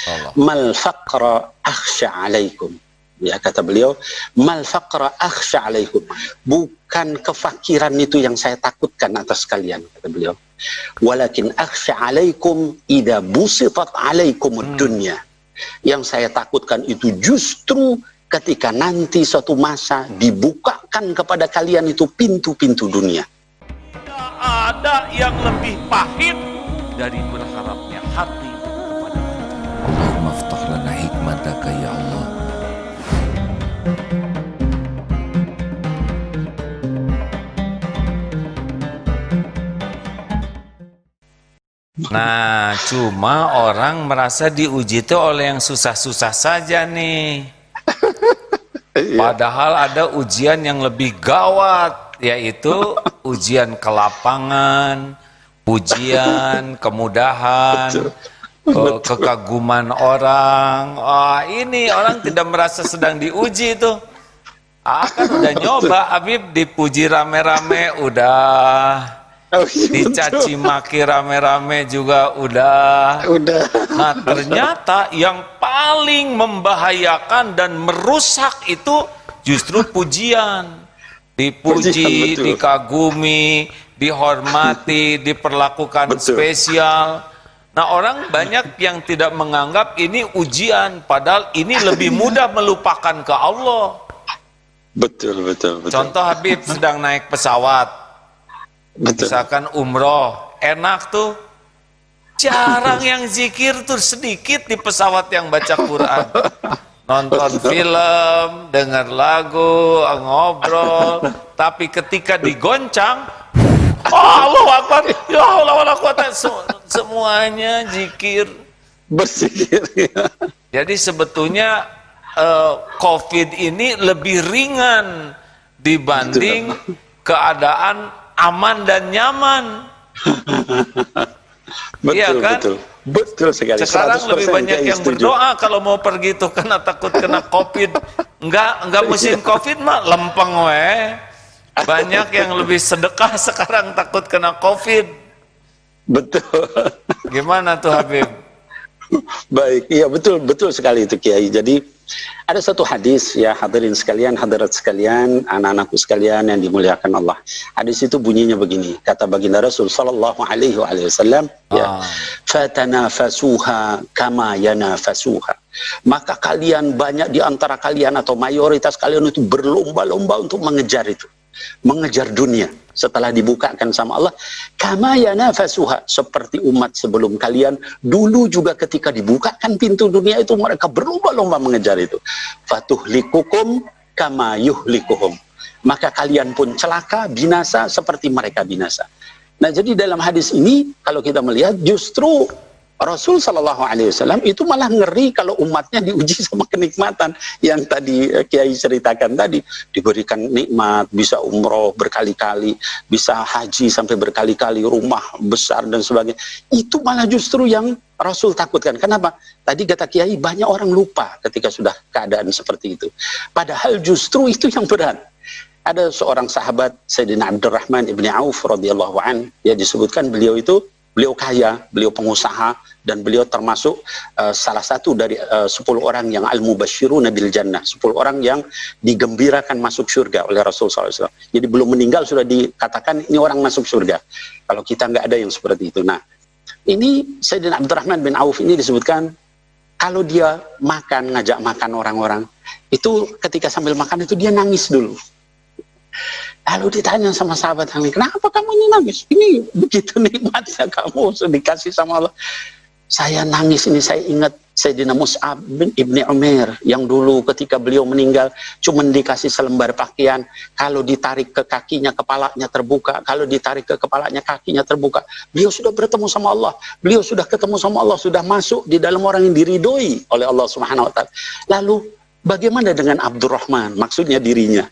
Allah. Mal faqra akhsha alaikum. Ya, kata beliau, mal faqra akhsha alaikum. Bukan kefakiran itu yang saya takutkan atas kalian, kata beliau. Walakin akhsha alaikum idza busitat alaikumud dunya. Yang saya takutkan itu justru ketika nanti suatu masa dibukakan kepada kalian itu pintu-pintu dunia. Tidak ada yang lebih pahit dari berharapnya hati kepada Allahumma aftah lana hikmataka ya Allah. Nah, cuma orang merasa diuji itu oleh yang susah-susah saja nih. Padahal ada ujian yang lebih gawat, yaitu ujian kelapangan, pujian, kemudahan, kekaguman orang. Ini orang tidak merasa sedang diuji itu. Kan udah nyoba, Habib dipuji rame-rame udah. Dicaci maki rame-rame juga udah. Nah, ternyata yang paling membahayakan dan merusak itu justru pujian. Dipuji, dikagumi, dihormati, diperlakukan spesial. Nah, orang banyak yang tidak menganggap ini ujian, padahal ini lebih mudah melupakan ke Allah. Betul. Contoh, Habib sedang naik pesawat. Misalkan umroh, enak tuh. Jarang yang zikir tuh, sedikit di pesawat yang baca Quran. Nonton film, dengar lagu, ngobrol. Tapi ketika digoncang, Allahu Akbar, ya Allah wala quwata, semuanya zikir. Berzikir. Jadi sebetulnya COVID ini lebih ringan dibanding keadaan aman dan nyaman. Iya kan? Betul sekali. Sekarang lebih banyak yang berdoa kalau mau pergi tuh karena takut kena COVID. Enggak musim COVID mah lempeng we. Banyak yang lebih sedekah sekarang takut kena COVID. Betul. Gimana tuh Habib? Baik, iya betul sekali itu Kiai. Jadi ada satu hadis ya, hadirin sekalian, hadirat sekalian, anak-anakku sekalian yang dimuliakan Allah. Hadis itu bunyinya begini, kata baginda Rasul sallallahu alaihi wasallam, ya, fatanafasuha kama yanafasuha. Maka kalian banyak di antara kalian atau mayoritas kalian itu berlomba-lomba untuk mengejar itu. Mengejar dunia setelah dibukakan sama Allah, kama yanafasuha, seperti umat sebelum kalian dulu juga ketika dibukakan pintu dunia itu mereka berlomba-lomba mengejar itu. Fatuhlikukum kama yuhlikuhum, maka kalian pun celaka, binasa seperti mereka binasa. Nah, jadi dalam hadis ini kalau kita melihat justru Rasul Shallallahu Alaihi Wasallam itu malah ngeri kalau umatnya diuji sama kenikmatan yang tadi Kiai ceritakan tadi, diberikan nikmat, bisa umroh berkali-kali, bisa haji sampai berkali-kali, rumah besar dan sebagainya. Itu malah justru yang Rasul takutkan. Kenapa? Tadi kata Kiai banyak orang lupa ketika sudah keadaan seperti itu. Padahal justru itu yang berat. Ada seorang sahabat Sayyidina Abdurrahman ibni Auf radhiyallahu an, ya disebutkan beliau kaya, beliau pengusaha, dan beliau termasuk salah satu dari 10 orang yang al-mubashiruna bil jannah, 10 orang yang digembirakan masuk surga oleh Rasulullah SAW. Jadi belum meninggal sudah dikatakan ini orang masuk surga. Kalau kita nggak ada yang seperti itu. Nah, ini Sayyidina Abdurrahman bin Auf ini disebutkan kalau dia makan, ngajak makan orang-orang, itu ketika sambil makan itu dia nangis dulu. Lalu ditanya sama sahabat yang lain, kenapa kamu ini nangis? Ini begitu nikmatnya kamu dikasih sama Allah. Saya nangis ini, saya ingat Sayyidina Mus'ab bin Ibni Umair yang dulu ketika beliau meninggal cuma dikasih selembar pakaian, kalau ditarik ke kakinya kepalanya terbuka, kalau ditarik ke kepalanya kakinya terbuka. Beliau sudah bertemu sama Allah, beliau sudah ketemu sama Allah, sudah masuk di dalam orang yang diridhoi oleh Allah Subhanahu wa taala. Lalu bagaimana dengan Abdurrahman? Maksudnya dirinya.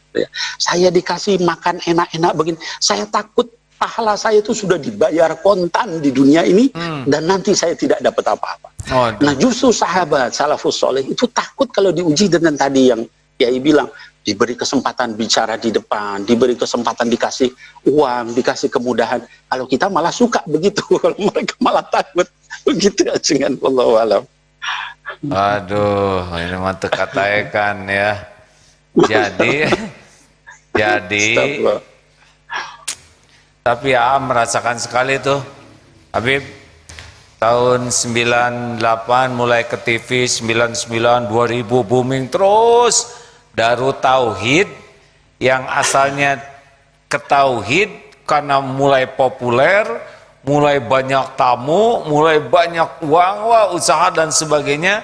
Saya dikasih makan enak-enak begini, saya takut pahala saya itu sudah dibayar kontan di dunia ini dan nanti saya tidak dapat apa-apa. Nah, justru sahabat salafus soleh itu takut kalau diuji dengan tadi yang Kiai bilang, diberi kesempatan bicara di depan, diberi kesempatan dikasih uang, dikasih kemudahan. Kalau kita malah suka begitu, kalau mereka malah takut. Begitu aja dengan Wallahu a'lam. Aduh, ini mah katakan ya. Jadi Astagfirullah. tapi merasakan sekali tuh Habib tahun 98 mulai ke TV, 99 2000 booming terus Darut Tauhid yang asalnya ke tauhid karena mulai populer, mulai banyak tamu, mulai banyak uang, wah, usaha dan sebagainya,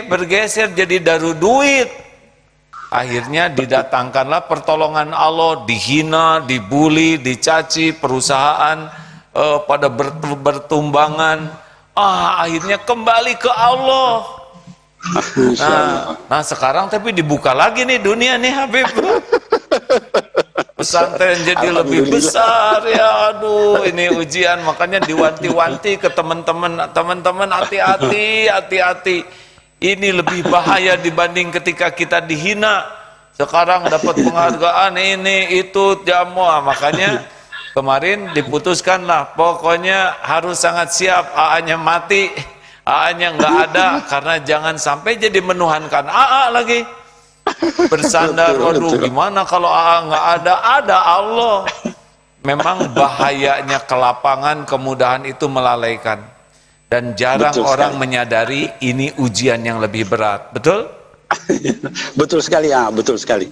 bergeser jadi Darut Duit. Akhirnya didatangkanlah pertolongan Allah, dihina, dibully, dicaci, perusahaan pada bertumbangan. Akhirnya kembali ke Allah. Nah sekarang tapi dibuka lagi nih dunia nih Habib. Pesantren jadi lebih besar ya. Aduh, ini ujian, makanya diwanti-wanti ke teman-teman hati-hati. Ini lebih bahaya dibanding ketika kita dihina. Sekarang dapat penghargaan ini itu jamuah. Makanya kemarin diputuskanlah, pokoknya harus sangat siap. AA-nya mati, AA-nya nggak ada, karena jangan sampai jadi menuhankan AA lagi. Bersandar, waduh gimana kalau AA nggak ada? Ada Allah. Memang bahayanya kelapangan, kemudahan itu melalaikan. Dan jarang orang menyadari ini ujian yang lebih berat. Betul? Betul sekali, betul sekali.